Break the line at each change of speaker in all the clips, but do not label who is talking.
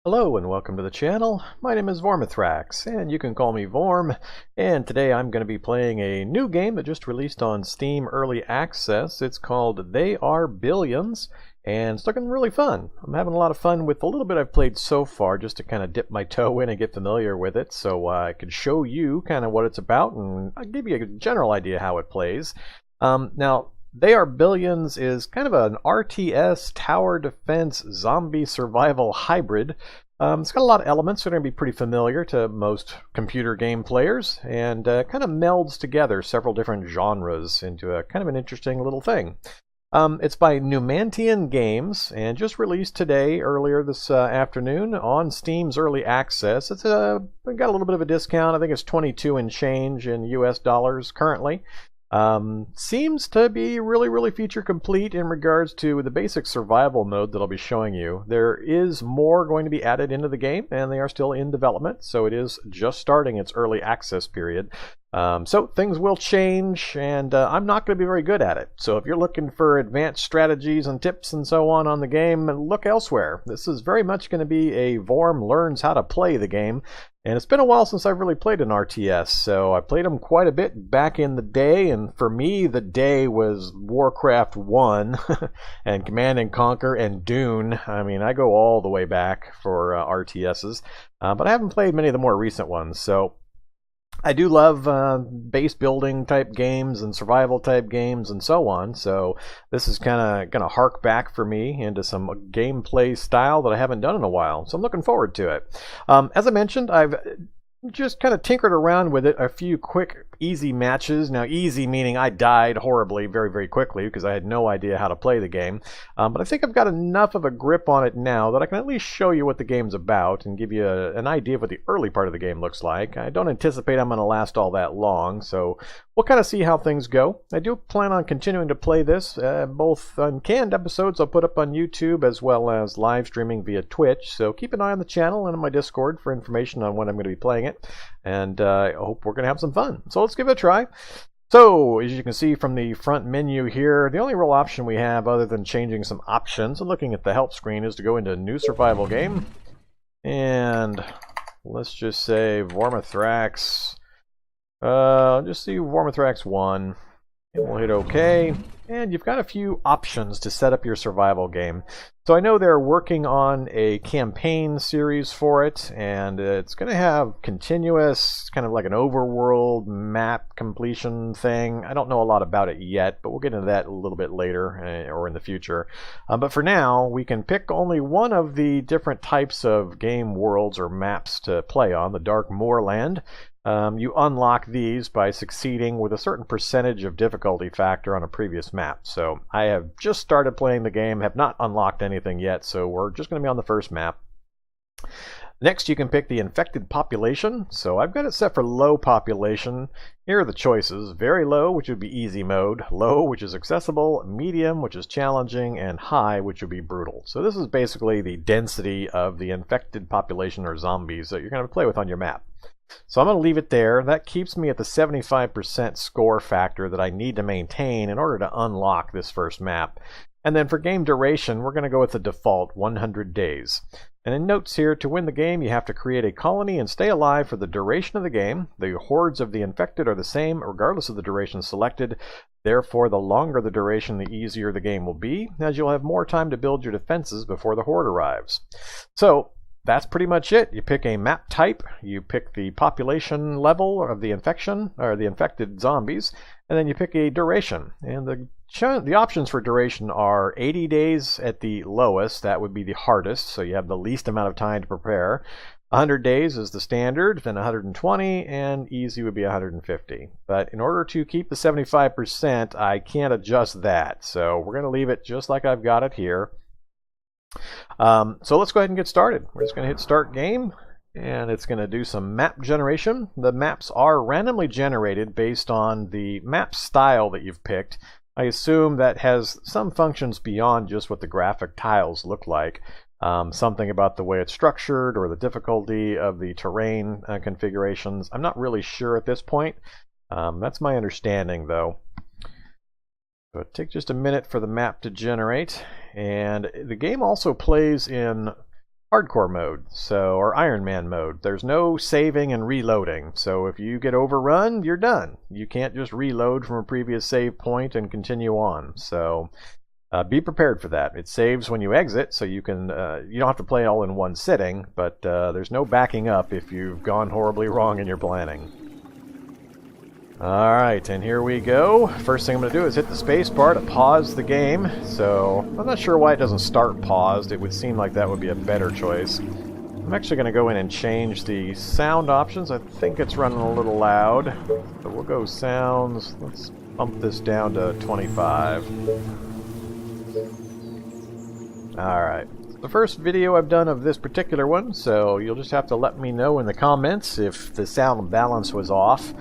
Hello and welcome to the channel. My name is Vormithrax, and you can call me Vorm. And today I'm going to be playing a new game that just released on Steam Early Access. It's called They Are Billions, and it's looking really fun. I'm having a lot of fun with the little bit I've played so far, just to kind of dip my toe in and get familiar with it, so I can show you kind of what it's about, and I'll give you a general idea how it plays. Now, They Are Billions is kind of an RTS-Tower Defense-Zombie Survival hybrid. It's got a lot of elements that are going to be pretty familiar to most computer game players, and kind of melds together several different genres into a kind of an interesting little thing. It's by Numantian Games, and just released today, earlier this afternoon, on Steam's Early Access. It's got a little bit of a discount. I think it's 22 and change in US dollars currently. Seems to be really feature complete in regards to the basic survival mode that I'll be showing you. There is more going to be added into the game, and they are still in development, so it is just starting its early access period. So things will change, and I'm not going to be very good at it. So if you're looking for advanced strategies and tips and so on the game, look elsewhere. This is very much going to be a Vorm learns how to play the game. And it's been a while since I've really played an RTS, so I played them quite a bit back in the day, and for me the day was Warcraft 1 and Command and Conquer and Dune. I mean, I go all the way back for RTSs, but I haven't played many of the more recent ones, so I do love base building type games and survival type games and so on, so this is kind of going to hark back for me into some gameplay style that I haven't done in a while, so I'm looking forward to it. As I mentioned, I've just kind of tinkered around with it, a few quick easy matches. Now, easy meaning I died horribly very quickly because I had no idea how to play the game, but I think I've got enough of a grip on it now that I can at least show you what the game's about and give you an idea of what the early part of the game looks like. I don't anticipate I'm going to last all that long, so we'll kind of see how things go. I do plan on continuing to play this, both uncanned episodes I'll put up on YouTube as well as live streaming via Twitch, so keep an eye on the channel and on my Discord for information on when I'm going to be playing it, and I hope we're going to have some fun. So let's give it a try. So, as you can see from the front menu here, the only real option we have other than changing some options and looking at the help screen is to go into New Survival Game. And let's just say Vormithrax. Just see Vormithrax 1. And we'll hit OK. And you've got a few options to set up your survival game. So I know they're working on a campaign series for it, and it's going to have continuous, kind of like an overworld map completion thing. I don't know a lot about it yet, but we'll get into that a little bit later or in the future. But for now, we can pick only one of the different types of game worlds or maps to play on, the Dark Moorland. You unlock these by succeeding with a certain percentage of difficulty factor on a previous map. So I have just started playing the game, have not unlocked anything yet, so we're just going to be on the first map. Next, you can pick the infected population. So I've got it set for low population. Here are the choices. Very low, which would be easy mode. Low, which is accessible. Medium, which is challenging. And high, which would be brutal. So this is basically the density of the infected population or zombies that you're going to play with on your map. So I'm going to leave it there. That keeps me at the 75% score factor that I need to maintain in order to unlock this first map. And then for game duration, we're going to go with the default 100 days. And in notes here, to win the game, you have to create a colony and stay alive for the duration of the game. The hordes of the infected are the same regardless of the duration selected. Therefore, the longer the duration, the easier the game will be, as you'll have more time to build your defenses before the horde arrives. So that's pretty much it. You pick a map type, you pick the population level of the infection, or the infected zombies, and then you pick a duration. And the options for duration are 80 days at the lowest, that would be the hardest, so you have the least amount of time to prepare. 100 days is the standard, then 120, and easy would be 150. But in order to keep the 75%, I can't adjust that, so we're going to leave it just like I've got it here. So let's go ahead and get started. We're just going to hit start game, and it's going to do some map generation. The maps are randomly generated based on the map style that you've picked. I assume that has some functions beyond just what the graphic tiles look like. Something about the way it's structured or the difficulty of the terrain configurations. I'm not really sure at this point. That's my understanding, though. So it'll take just a minute for the map to generate, and the game also plays in hardcore mode, or Iron Man mode. There's no saving and reloading, so if you get overrun, you're done. You can't just reload from a previous save point and continue on. So be prepared for that. It saves when you exit, so you can you don't have to play all in one sitting, but there's no backing up if you've gone horribly wrong in your planning. Alright, and here we go. First thing I'm going to do is hit the space bar to pause the game. So, I'm not sure why it doesn't start paused. It would seem like that would be a better choice. I'm actually going to go in and change the sound options. I think it's running a little loud. So we'll go sounds. Let's bump this down to 25. Alright. The first video I've done of this particular one, so you'll just have to let me know in the comments if the sound balance was off,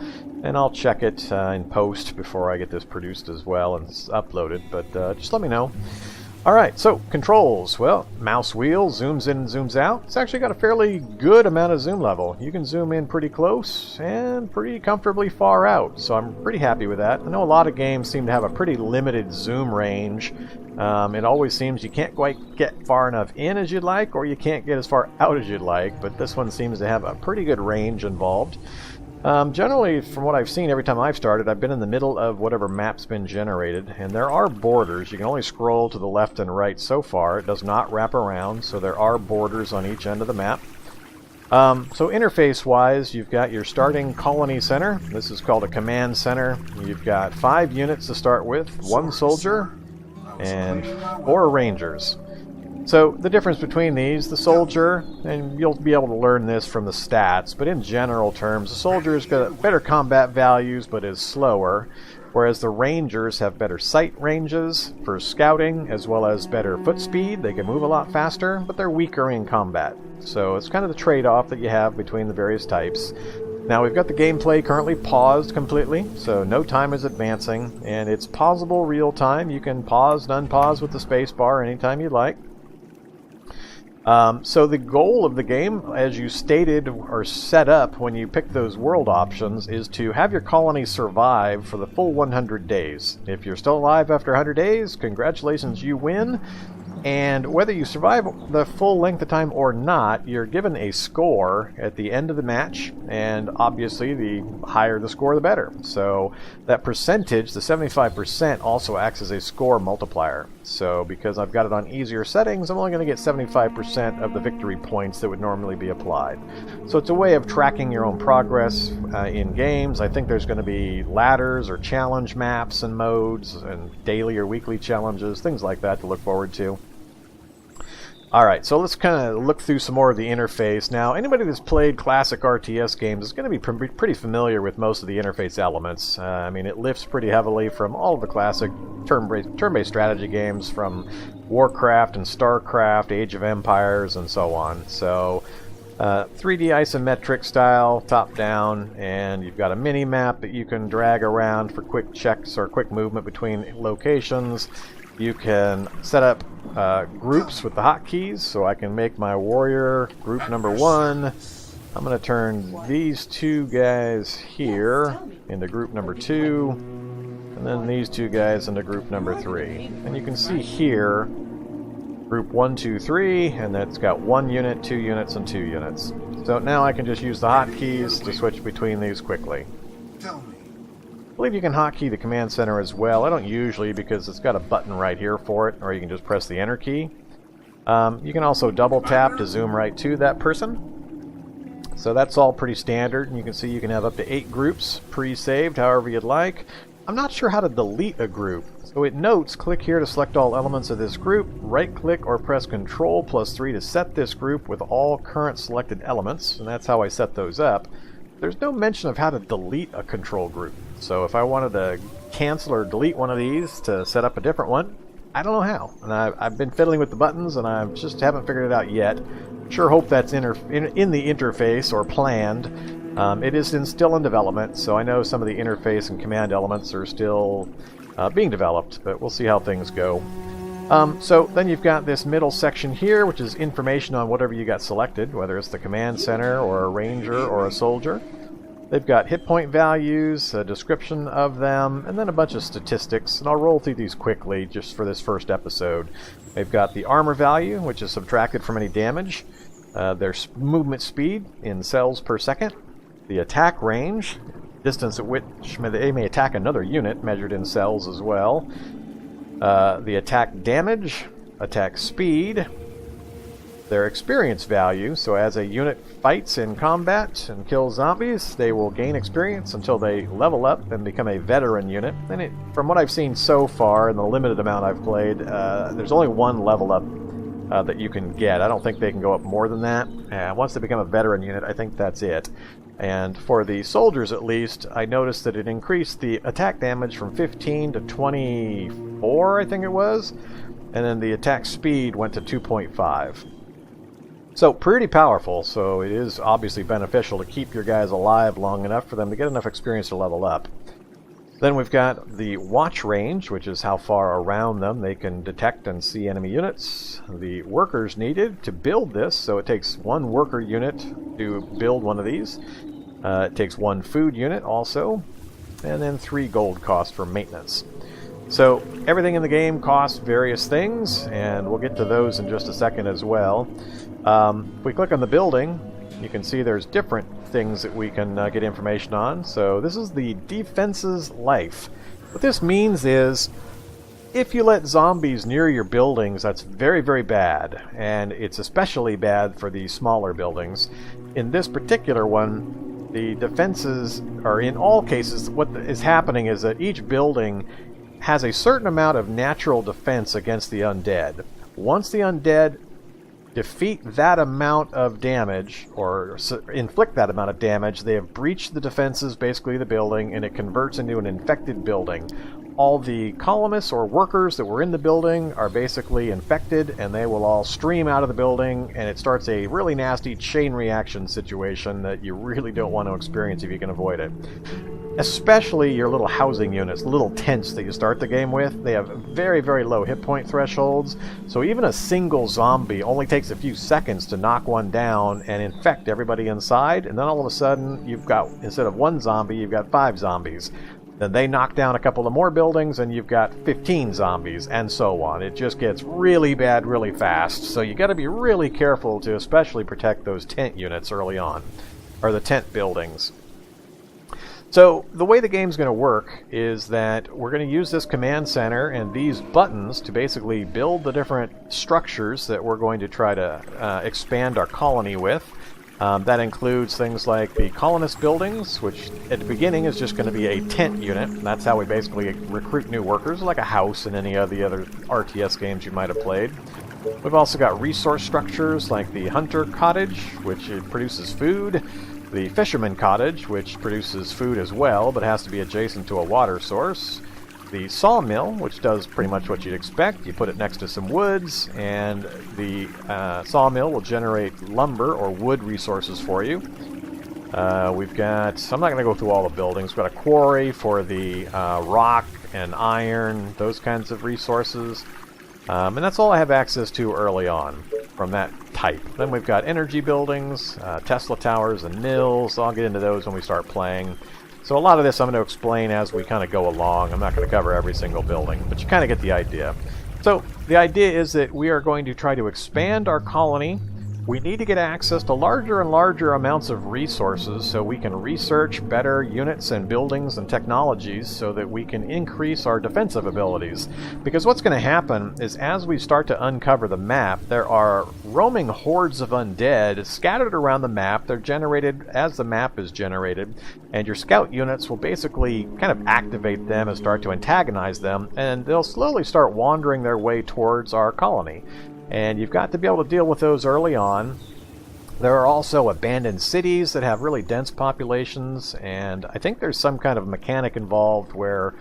and I'll check it in post before I get this produced as well and uploaded, but just let me know. Alright, so controls. Well, mouse wheel zooms in and zooms out. It's actually got a fairly good amount of zoom level. You can zoom in pretty close and pretty comfortably far out, so I'm pretty happy with that. I know a lot of games seem to have a pretty limited zoom range. It always seems you can't quite get far enough in as you'd like, or you can't get as far out as you'd like, but this one seems to have a pretty good range involved. Generally, from what I've seen every time I've started, I've been in the middle of whatever map's been generated, and there are borders. You can only scroll to the left and right so far. It does not wrap around, so there are borders on each end of the map. So interface-wise, you've got your starting colony center. This is called a command center. You've got 5 units to start with, 1 soldier, and 4 rangers. So the difference between these, the soldier, and you'll be able to learn this from the stats, but in general terms, the soldier's got better combat values but is slower, whereas the rangers have better sight ranges for scouting as well as better foot speed. They can move a lot faster, but they're weaker in combat. So it's kind of the trade-off that you have between the various types. Now we've got the gameplay currently paused completely, so no time is advancing, and it's pausable real time. You can pause and unpause with the space bar anytime you like. So the goal of the game, as you stated or set up when you pick those world options, is to have your colony survive for the full 100 days. If you're still alive after 100 days, congratulations, you win. And whether you survive the full length of time or not, you're given a score at the end of the match, and obviously the higher the score, the better. So that percentage, the 75%, also acts as a score multiplier. So because I've got it on easier settings, I'm only going to get 75% of the victory points that would normally be applied. So it's a way of tracking your own progress in games. I think there's going to be ladders or challenge maps and modes and daily or weekly challenges, things like that to look forward to. Alright, so let's kind of look through some more of the interface. Now, anybody that's played classic RTS games is going to be pretty familiar with most of the interface elements. I mean, it lifts pretty heavily from all of the classic turn-based strategy games, from Warcraft and Starcraft, Age of Empires, and so on. So, 3D isometric style, top-down, and you've got a mini-map that you can drag around for quick checks or quick movement between locations. You can set up groups with the hotkeys, so I can make my warrior group number 1. I'm going to turn these 2 guys here into group number 2, and then these 2 guys into group number 3. And you can see here, group 1, 2, 3, and that's got 1 unit, 2 units, and 2 units. So now I can just use the hotkeys to switch between these quickly. I believe you can hotkey the command center as well. I don't usually, because it's got a button right here for it, or you can just press the enter key. You can also double tap to zoom right to that person. So that's all pretty standard, and you can see you can have up to 8 groups pre-saved, however you'd like. I'm not sure how to delete a group. So it notes, click here to select all elements of this group, right-click or press Ctrl+3 to set this group with all current selected elements, and that's how I set those up. There's no mention of how to delete a control group. So if I wanted to cancel or delete one of these to set up a different one, I don't know how. And I've been fiddling with the buttons and I just haven't figured it out yet. Sure hope that's in the interface or planned. It is still in development, so I know some of the interface and command elements are still being developed, but we'll see how things go. So then you've got this middle section here, which is information on whatever you got selected, whether it's the command center or a ranger or a soldier. They've got hit point values, a description of them, and then a bunch of statistics, and I'll roll through these quickly just for this first episode. They've got the armor value, which is subtracted from any damage, their movement speed in cells per second, the attack range, distance at which they may attack another unit, measured in cells as well, the attack damage, attack speed, their experience value, so as a unit fights in combat and kills zombies, they will gain experience until they level up and become a veteran unit. And from what I've seen so far, in the limited amount I've played, there's only one level up that you can get. I don't think they can go up more than that. Once they become a veteran unit, I think that's it. And for the soldiers at least, I noticed that it increased the attack damage from 15 to 24, I think it was, and then the attack speed went to 2.5. So pretty powerful, so it is obviously beneficial to keep your guys alive long enough for them to get enough experience to level up. Then we've got the watch range, which is how far around them they can detect and see enemy units. The workers needed to build this, so it takes one worker unit to build one of these. It takes one food unit also, and then 3 gold cost for maintenance. So everything in the game costs various things, and we'll get to those in just a second as well. If we click on the building, you can see there's different things that we can get information on. So this is the defense's life. What this means is, if you let zombies near your buildings, that's very, very bad. And it's especially bad for the smaller buildings. In this particular one, the defenses are, in all cases, what is happening is that each building has a certain amount of natural defense against the undead. Once the undead defeat that amount of damage, or inflict that amount of damage, they have breached the defenses, basically the building, and it converts into an infected building. All the colonists or workers that were in the building are basically infected, and they will all stream out of the building, and it starts a really nasty chain reaction situation that you really don't want to experience if you can avoid it. Especially your little housing units, little tents that you start the game with. They have very, very low hit point thresholds, so even a single zombie only takes a few seconds to knock one down and infect everybody inside, and then all of a sudden you've got, instead of one zombie, you've got 5 zombies. Then they knock down a couple of more buildings and you've got 15 zombies, and so on. It just gets really bad really fast, so you got to be really careful to especially protect those tent units early on, or the tent buildings. So the way the game's going to work is that we're going to use this command center and these buttons to basically build the different structures that we're going to try to expand our colony with. That includes things like the colonist buildings, which at the beginning is just going to be a tent unit. That's how we basically recruit new workers, like a house in any of the other RTS games you might have played. We've also got resource structures like the hunter cottage, which produces food, the fisherman cottage, which produces food as well, but has to be adjacent to a water source, the sawmill, which does pretty much what you'd expect. You put it next to some woods, and the sawmill will generate lumber or wood resources for you. We've got, I'm not going to go through all the buildings, we've got a quarry for the rock and iron, those kinds of resources. And that's all I have access to early on from that type. Then we've got energy buildings, Tesla towers, and mills. I'll get into those when we start playing. So a lot of this I'm going to explain as we kind of go along. I'm not going to cover every single building, but you kind of get the idea. So the idea is that we are going to try to expand our colony. We need to get access to larger and larger amounts of resources so we can research better units and buildings and technologies so that we can increase our defensive abilities. Because what's going to happen is as we start to uncover the map, there are roaming hordes of undead scattered around the map. They're generated as the map is generated, and your scout units will basically kind of activate them and start to antagonize them, and they'll slowly start wandering their way towards our colony. And you've got to be able to deal with those early on. There are also abandoned cities that have really dense populations, and I think there's some kind of mechanic involved where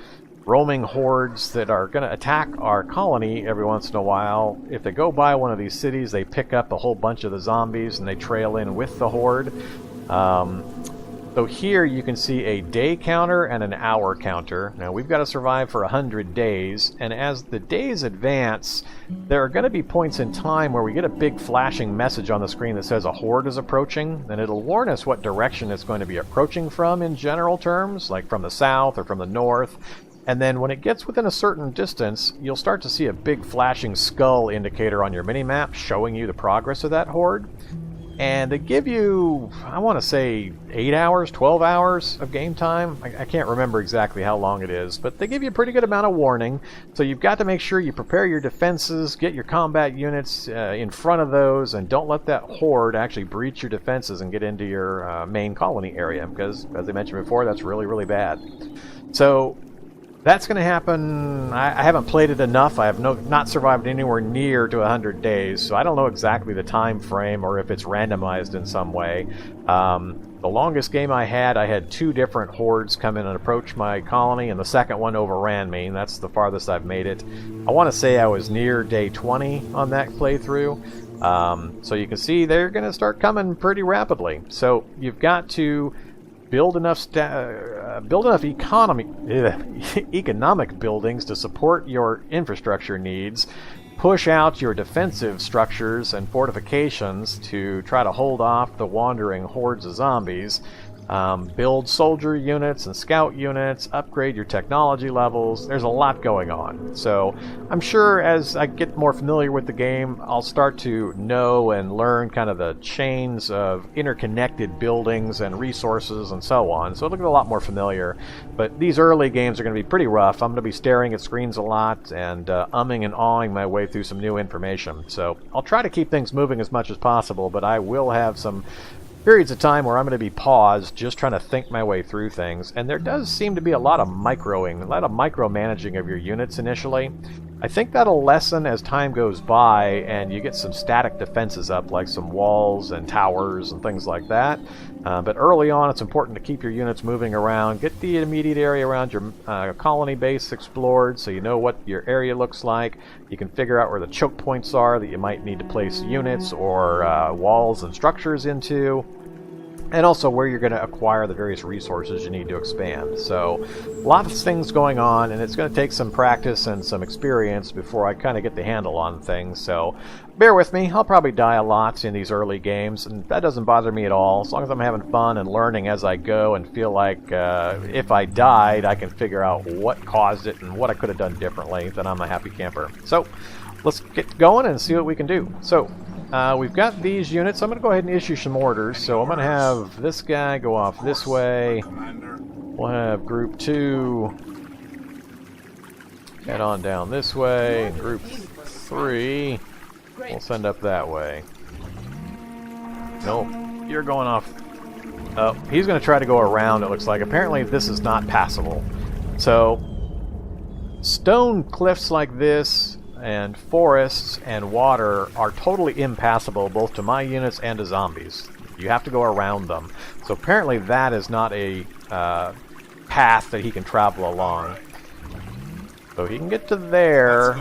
roaming hordes that are going to attack our colony every once in a while, if they go by one of these cities, they pick up a whole bunch of the zombies and they trail in with the horde. So here you can see a day counter and an hour counter. Now we've got to survive for 100 days, and as the days advance, there are going to be points in time where we get a big flashing message on the screen that says a horde is approaching, and it'll warn us what direction it's going to be approaching from in general terms, like from the south or from the north. And then when it gets within a certain distance, you'll start to see a big flashing skull indicator on your minimap showing you the progress of that horde. And they give you, I want to say, 8 hours, 12 hours of game time. I can't remember exactly how long it is, but they give you a pretty good amount of warning. So you've got to make sure you prepare your defenses, get your combat units in front of those, and don't let that horde actually breach your defenses and get into your main colony area, because, as I mentioned before, that's really, really bad. So that's going to happen. I haven't played it enough. I have not survived anywhere near to 100 days, so I don't know exactly the time frame or if it's randomized in some way. The longest game I had 2 different hordes come in and approach my colony, and the second one overran me, and that's the farthest I've made it. I want to say I was near day 20 on that playthrough. So you can see they're going to start coming pretty rapidly. So you've got to build enough economic buildings to support your infrastructure needs, push out your defensive structures and fortifications to try to hold off the wandering hordes of zombies, build soldier units and scout units, upgrade your technology levels. There's a lot going on. So I'm sure as I get more familiar with the game, I'll start to know and learn kind of the chains of interconnected buildings and resources and so on. So it'll get a lot more familiar. But these early games are going to be pretty rough. I'm going to be staring at screens a lot and umming and awing my way through some new information. So I'll try to keep things moving as much as possible, but I will have some periods of time where I'm going to be paused, just trying to think my way through things. And there does seem to be a lot of micromanaging of your units initially. I think that'll lessen as time goes by and you get some static defenses up, like some walls and towers and things like that. But early on, it's important to keep your units moving around, get the immediate area around your colony base explored so you know what your area looks like. You can figure out where the choke points are that you might need to place units or walls and structures into, and also where you're going to acquire the various resources you need to expand. So lots of things going on, and it's going to take some practice and some experience before I kind of get the handle on things. So bear with me. I'll probably die a lot in these early games, and that doesn't bother me at all. As long as I'm having fun and learning as I go and feel like if I died, I can figure out what caused it and what I could have done differently, then I'm a happy camper. So let's get going and see what we can do. So we've got these units. I'm going to go ahead and issue some orders. So I'm going to have this guy go off this way. We'll have group 2 head on down this way. Group 3 we'll send up that way. Nope, you're going off. Oh, he's going to try to go around, it looks like. Apparently this is not passable. So stone cliffs like this and forests and water are totally impassable both to my units and to zombies. You have to go around them. So apparently that is not a path that he can travel along. So he can get to there.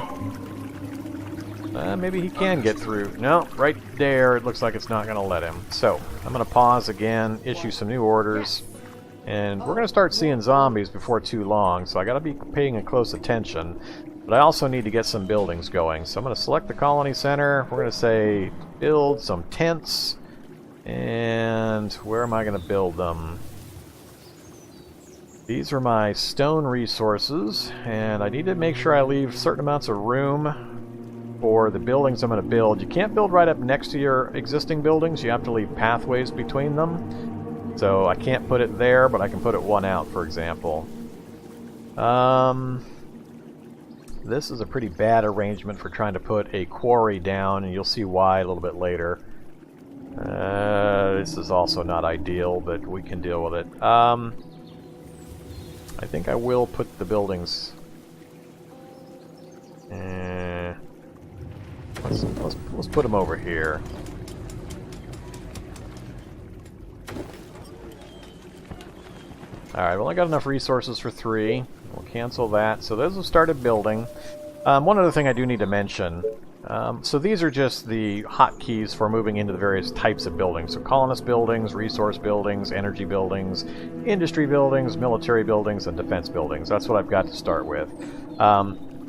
Maybe he can get through. No, right there it looks like it's not going to let him. So I'm going to pause again, issue some new orders, and we're going to start seeing zombies before too long, so I got to be paying close attention. But I also need to get some buildings going. So I'm going to select the colony center. We're going to say build some tents. And where am I going to build them? These are my stone resources, and I need to make sure I leave certain amounts of room for the buildings I'm going to build. You can't build right up next to your existing buildings. You have to leave pathways between them. So I can't put it there, but I can put it one out, for example. This is a pretty bad arrangement for trying to put a quarry down, and you'll see why a little bit later. This is also not ideal, but we can deal with it. I think I will put the buildings... Let's put them over here. Alright, well I got enough resources for 3. We'll cancel that. So those have started building. One other thing I do need to mention. So these are just the hotkeys for moving into the various types of buildings. So colonist buildings, resource buildings, energy buildings, industry buildings, military buildings, and defense buildings. That's what I've got to start with.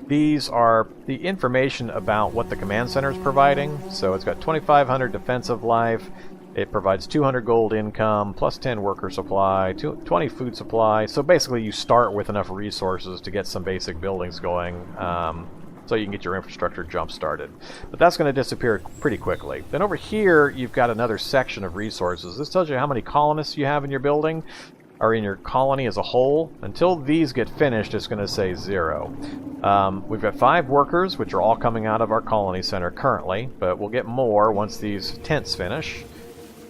These are the information about what the command center is providing. So it's got 2,500 defensive life. It provides 200 gold income, plus 10 worker supply, 20 food supply. So basically you start with enough resources to get some basic buildings going, so you can get your infrastructure jump started. But that's going to disappear pretty quickly. Then over here you've got another section of resources. This tells you how many colonists you have in your building, or in your colony as a whole. Until these get finished, it's going to say 0. We've got 5 workers, which are all coming out of our colony center currently, but we'll get more once these tents finish.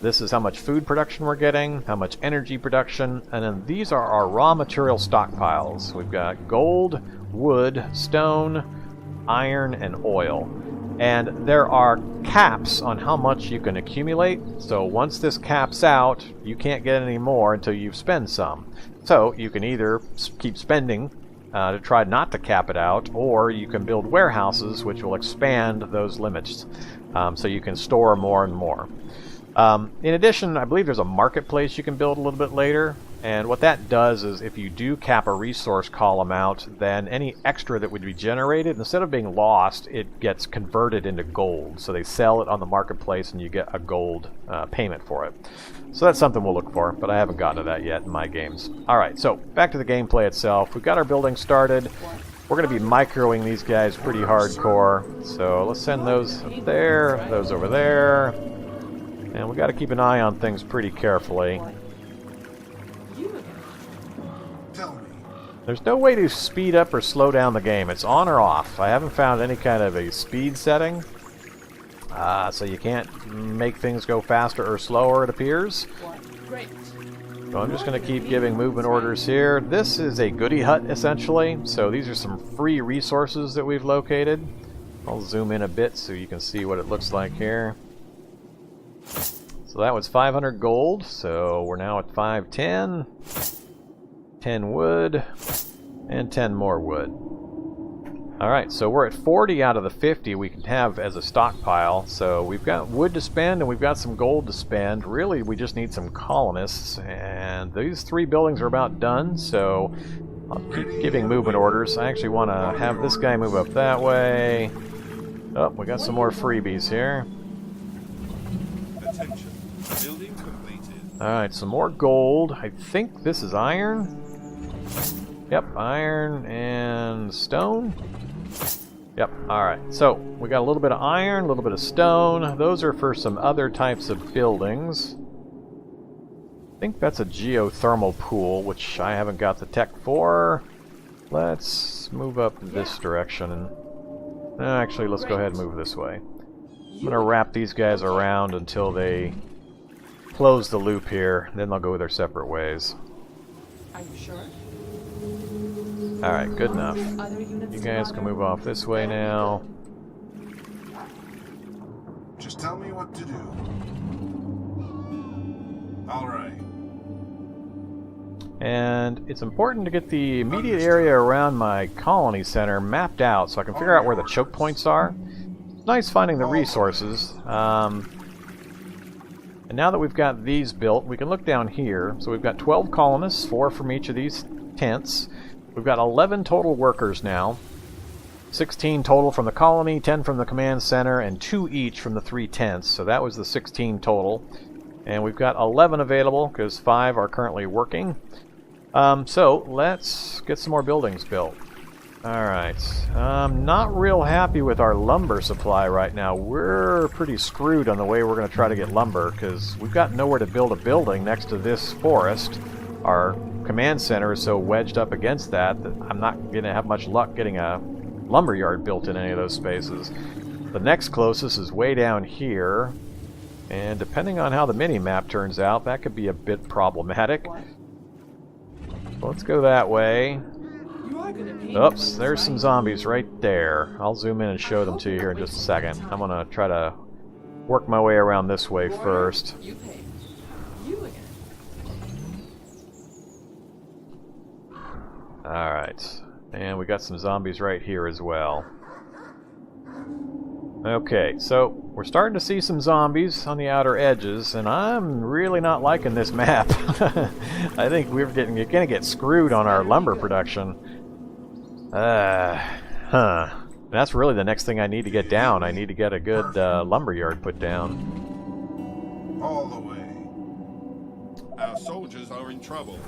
This is how much food production we're getting, how much energy production, and then these are our raw material stockpiles. We've got gold, wood, stone, iron, and oil. And there are caps on how much you can accumulate, so once this caps out, you can't get any more until you spend some. So you can either keep spending to try not to cap it out, or you can build warehouses which will expand those limits, so you can store more and more. In addition, I believe there's a marketplace you can build a little bit later, and what that does is if you do cap a resource column out, then any extra that would be generated, instead of being lost, it gets converted into gold. So they sell it on the marketplace and you get a gold payment for it. So that's something we'll look for, but I haven't gotten to that yet in my games. Alright, so back to the gameplay itself. We've got our building started. We're going to be microing these guys pretty hardcore. So let's send those up there, those over there. And we got to keep an eye on things pretty carefully. There's no way to speed up or slow down the game. It's on or off. I haven't found any kind of a speed setting. So you can't make things go faster or slower, it appears. So I'm just going to keep giving movement orders here. This is a goodie hut, essentially. So these are some free resources that we've located. I'll zoom in a bit so you can see what it looks like here. So that was 500 gold, so we're now at 510. 10 wood, and 10 more wood. Alright, so we're at 40 out of the 50 we can have as a stockpile, so we've got wood to spend and we've got some gold to spend. Really, we just need some colonists, and these 3 buildings are about done, so I'll keep giving movement orders. I actually want to have this guy move up that way. Oh, we got some more freebies here. Alright, some more gold. I think this is iron. Yep, iron and stone. Yep, alright. So, we got a little bit of iron, a little bit of stone. Those are for some other types of buildings. I think that's a geothermal pool, which I haven't got the tech for. Let's move up this direction. Actually, let's go ahead and move this way. I'm going to wrap these guys around until they close the loop here, then they'll go their separate ways.
Are you sure?
Alright, good enough. You guys can move off this way now.
Just tell me what to do. Alright.
And it's important to get the immediate area around my colony center mapped out so I can figure out where the choke points are. It's nice finding the resources. And now that we've got these built, we can look down here. So we've got 12 colonists, 4 from each of these tents. We've got 11 total workers now. 16 total from the colony, 10 from the command center, and 2 each from the 3 tents. So that was the 16 total. And we've got 11 available because 5 are currently working. So let's get some more buildings built. Alright, I'm not real happy with our lumber supply right now. We're pretty screwed on the way we're going to try to get lumber, because we've got nowhere to build a building next to this forest. Our command center is so wedged up against that I'm not going to have much luck getting a lumber yard built in any of those spaces. The next closest is way down here, and depending on how the mini-map turns out, that could be a bit problematic. So let's go that way. Oops, there's some zombies right there. I'll zoom in and show them to you here in just a second. I'm going to try to work my way around this way first. Alright, and we got some zombies right here as well. Okay, so we're starting to see some zombies on the outer edges, and I'm really not liking this map. I think we're gonna get screwed on our lumber production. That's really the next thing I need to get down. I need to get a good lumberyard put down.
All the way.
Our soldiers are in trouble.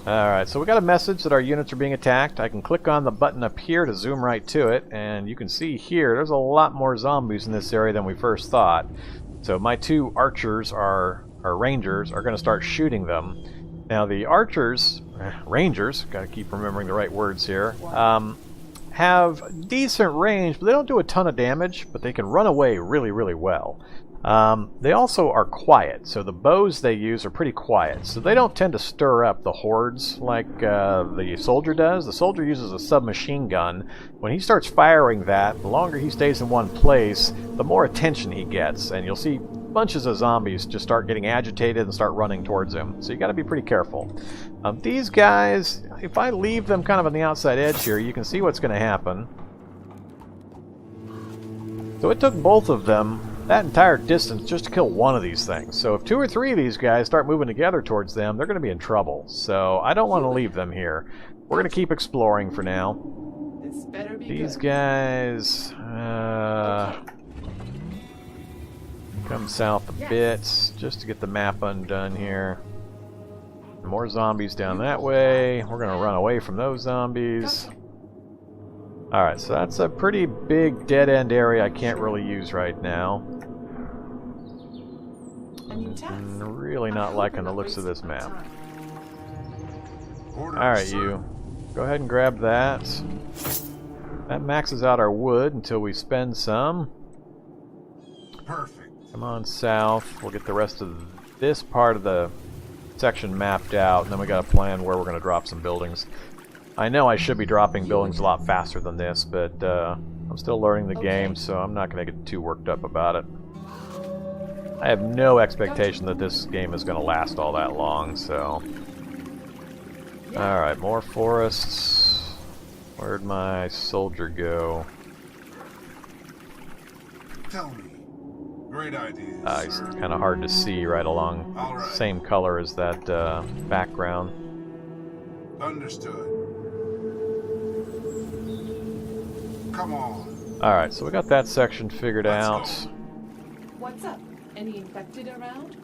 Alright, so we got a message that our units are being attacked. I can click on the button up here to zoom right to it, and you can see here there's a lot more zombies in this area than we first thought. So my two archers, our rangers, are going to start shooting them. Now the archers, rangers, got to keep remembering the right words here, have decent range, but they don't do a ton of damage, but they can run away really, really well. They also are quiet, so the bows they use are pretty quiet, so they don't tend to stir up the hordes like the soldier does. The soldier uses a submachine gun. When he starts firing that, the longer he stays in one place, the more attention he gets, and you'll see bunches of zombies just start getting agitated and start running towards him, so you got to be pretty careful. These guys, if I leave them kind of on the outside edge here, you can see what's going to happen. So it took both of them that entire distance just to kill one of these things. So if 2 or 3 of these guys start moving together towards them, they're going to be in trouble. So I don't want to leave them here. We're going to keep exploring for now.
This better be
These
good.
guys come south a bit just to get the map undone here. More zombies down that way. We're going to run away from those zombies. Alright, so that's a pretty big dead-end area I can't really use right now. I'm really not liking the looks of this map. Alright, you. Go ahead and grab that. That maxes out our wood until we spend some.
Perfect.
Come on south. We'll get the rest of this part of the section mapped out, and then we got a plan where we're going to drop some buildings. I know I should be dropping buildings a lot faster than this, but I'm still learning the game, so I'm not going to get too worked up about it. I have no expectation that this game is going to last all that long, so... Alright, more forests. Where'd my soldier go?
Tell me. Great idea.
He's kind of hard to see right along the same color as that background.
Understood. Come on.
Alright, so we got that section figured out.
Let's go.
What's up? Any infected around?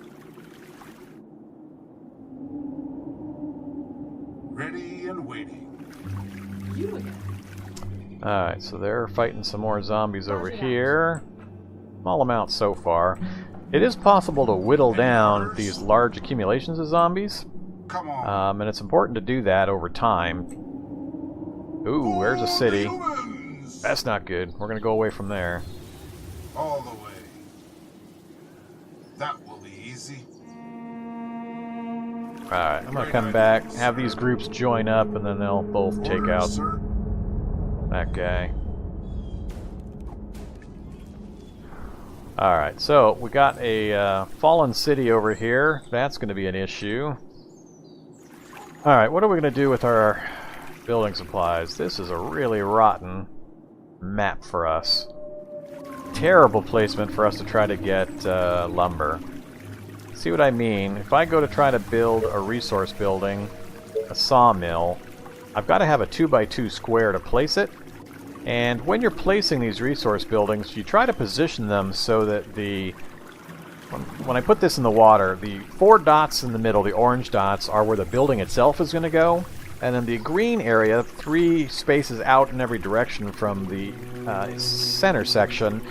Ready and waiting.
You again.
Alright, so they're fighting some more zombies over here. Small amount so far. It is possible to whittle down these large accumulations of zombies.
Come on.
And it's important to do that over time. Ooh, there's a city.
Humans!
That's not good. We're going to go away from there.
All the way. That will be easy.
Alright, I'm going to come back, have these groups join up, and then they'll both take
Orders,
out
sir.
that guy. Alright, so we got a fallen city over here. That's going to be an issue. Alright, what are we going to do with our building supplies? This is a really rotten map for us. Terrible placement for us to try to get lumber. See what I mean? If I go to try to build a resource building, a sawmill, I've got to have a 2x2 square to place it. And when you're placing these resource buildings, you try to position them so that the... When I put this in the water, the 4 dots in the middle, the orange dots, are where the building itself is going to go. And then the green area, 3 spaces out in every direction from the center section,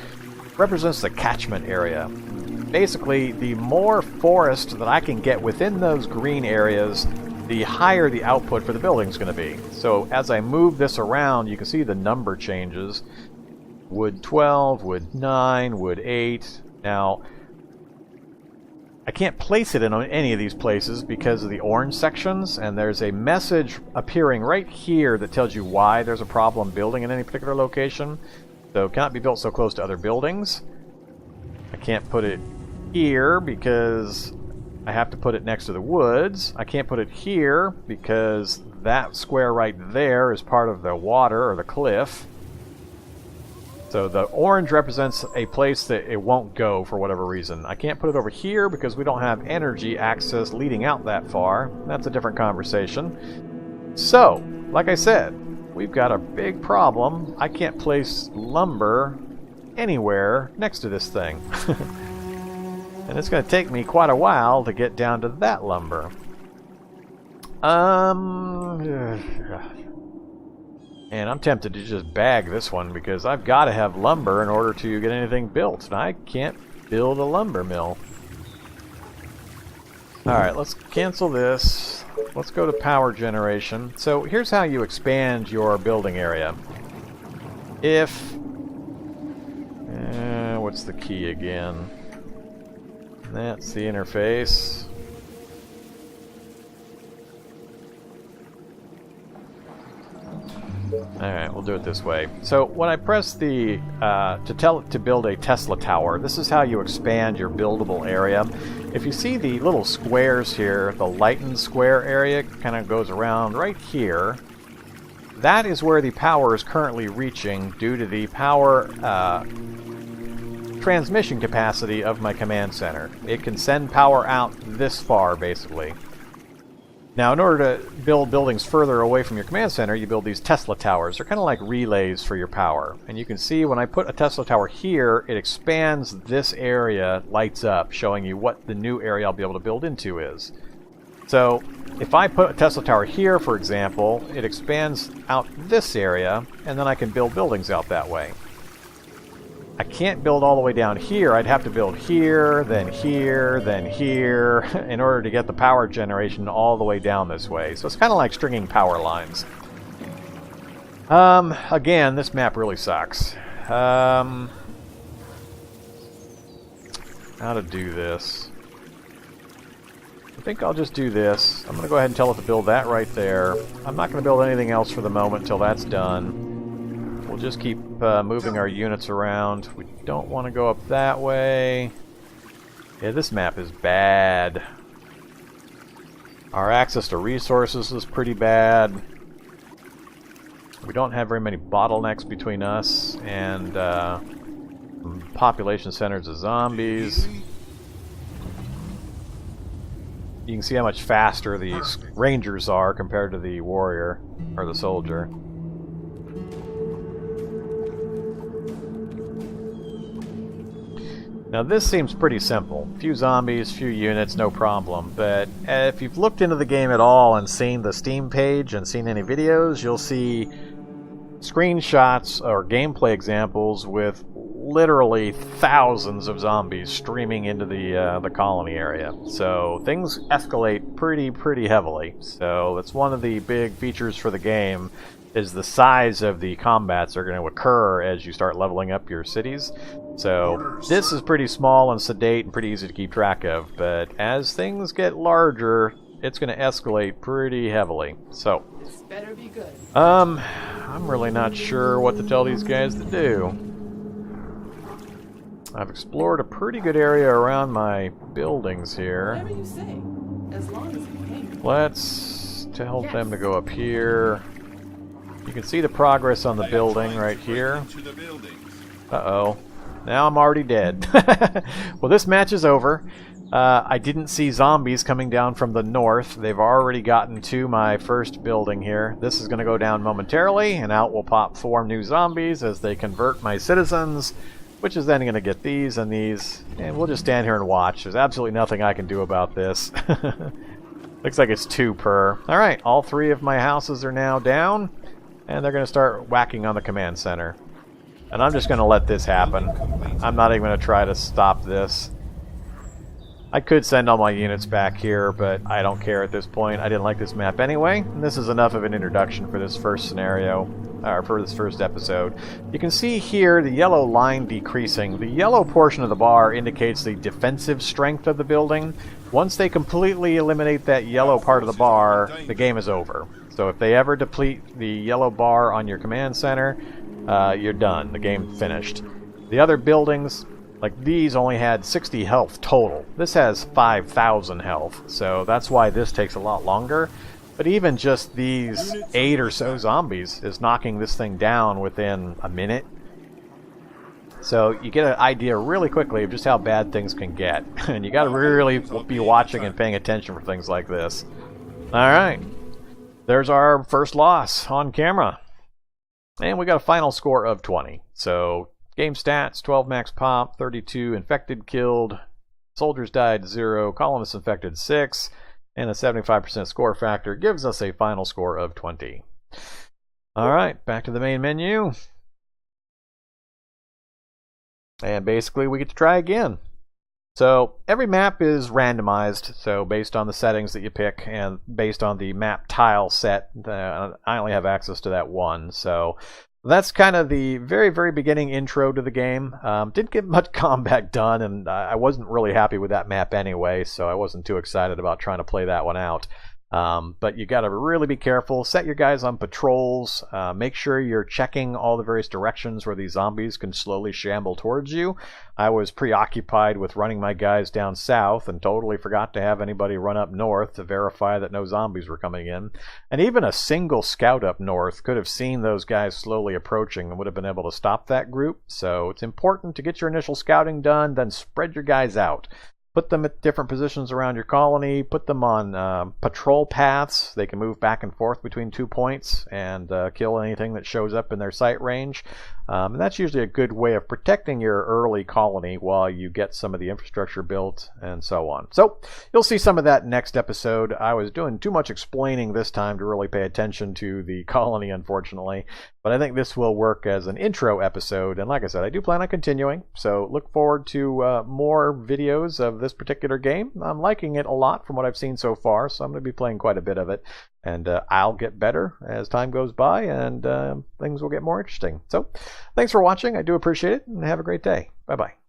represents the catchment area. Basically, the more forest that I can get within those green areas, the higher the output for the building is going to be. So as I move this around, you can see the number changes. Wood 12, wood 9, wood 8. Now, I can't place it in any of these places because of the orange sections, and there's a message appearing right here that tells you why there's a problem building in any particular location. So it cannot be built so close to other buildings. I can't put it here because I have to put it next to the woods. I can't put it here because that square right there is part of the water or the cliff. So the orange represents a place that it won't go for whatever reason. I can't put it over here because we don't have energy access leading out that far. That's a different conversation. So, like I said, we've got a big problem. I can't place lumber anywhere next to this thing. And it's going to take me quite a while to get down to that lumber. And I'm tempted to just bag this one because I've got to have lumber in order to get anything built. And I can't build a lumber mill. Alright, let's cancel this. Let's go to power generation. So here's how you expand your building area. If... what's the key again? That's the interface. Alright, we'll do it this way. So when I press the to tell it to build a Tesla tower, this is how you expand your buildable area. If you see the little squares here, the lightened square area kind of goes around right here. That is where the power is currently reaching due to the power transmission capacity of my command center. It can send power out this far, basically. Now, in order to build buildings further away from your command center, you build these Tesla towers. They're kind of like relays for your power. And you can see when I put a Tesla tower here, it expands this area, lights up, showing you what the new area I'll be able to build into is. So, if I put a Tesla tower here, for example, it expands out this area, and then I can build buildings out that way. I can't build all the way down here. I'd have to build here, then here, then here, in order to get the power generation all the way down this way. So it's kind of like stringing power lines. Again, this map really sucks. How to do this? I think I'll just do this. I'm going to go ahead and tell it to build that right there. I'm not going to build anything else for the moment until that's done. We'll just keep moving our units around. We don't want to go up that way. Yeah, this map is bad. Our access to resources is pretty bad. We don't have very many bottlenecks between us and population centers of zombies. You can see how much faster these rangers are compared to the warrior, or the soldier. Now this seems pretty simple. Few zombies, few units, no problem. But if you've looked into the game at all and seen the Steam page and seen any videos, you'll see screenshots or gameplay examples with literally thousands of zombies streaming into the colony area. So things escalate pretty heavily. So that's one of the big features for the game, is the size of the combats are going to occur as you start leveling up your cities. So this is pretty small and sedate and pretty easy to keep track of, but as things get larger, it's going to escalate pretty heavily. So,
This better be good.
I'm really not sure what to tell these guys to do. I've explored a pretty good area around my buildings here.
Whatever you say, as long as you pay me.
Let's tell them to go up here. You can see the progress on the building right here. Uh-oh. Now I'm already dead. Well, this match is over. I didn't see zombies coming down from the north. They've already gotten to my first building here. This is going to go down momentarily, and out will pop 4 new zombies as they convert my citizens, which is then going to get these and these. And we'll just stand here and watch. There's absolutely nothing I can do about this. Looks like it's 2 per. Alright, all 3 of my houses are now down, and they're going to start whacking on the command center. And I'm just going to let this happen. I'm not even going to try to stop this. I could send all my units back here, but I don't care at this point. I didn't like this map anyway. And this is enough of an introduction for this first scenario, or for this first episode. You can see here the yellow line decreasing. The yellow portion of the bar indicates the defensive strength of the building. Once they completely eliminate that yellow part of the bar, the game is over. So if they ever deplete the yellow bar on your command center, you're done. The game finished. The other buildings, like these, only had 60 health total. This has 5,000 health, so that's why this takes a lot longer. But even just these 8 or so zombies is knocking this thing down within a minute. So you get an idea really quickly of just how bad things can get. And you got to really be watching and paying attention for things like this. Alright. There's our first loss on camera. And we got a final score of 20. So game stats, 12 max pop, 32 infected killed, soldiers died 0, colonists infected 6, and a 75% score factor gives us a final score of 20. Alright, back to the main menu. And basically we get to try again. So every map is randomized, so based on the settings that you pick and based on the map tile set, I only have access to that one. So that's kind of the very, very beginning intro to the game. Didn't get much combat done, and I wasn't really happy with that map anyway, so I wasn't too excited about trying to play that one out. But you got to really be careful. Set your guys on patrols. Make sure you're checking all the various directions where these zombies can slowly shamble towards you. I was preoccupied with running my guys down south and totally forgot to have anybody run up north to verify that no zombies were coming in. And even a single scout up north could have seen those guys slowly approaching and would have been able to stop that group. So it's important to get your initial scouting done, then spread your guys out. Put them at different positions around your colony. Put them on patrol paths. They can move back and forth between 2 points and kill anything that shows up in their sight range. And that's usually a good way of protecting your early colony while you get some of the infrastructure built and so on. So you'll see some of that next episode. I was doing too much explaining this time to really pay attention to the colony, unfortunately. But I think this will work as an intro episode. And like I said, I do plan on continuing. So look forward to more videos of this particular game. I'm liking it a lot from what I've seen so far. So I'm going to be playing quite a bit of it. And I'll get better as time goes by, and things will get more interesting. So thanks for watching. I do appreciate it, and have a great day. Bye-bye.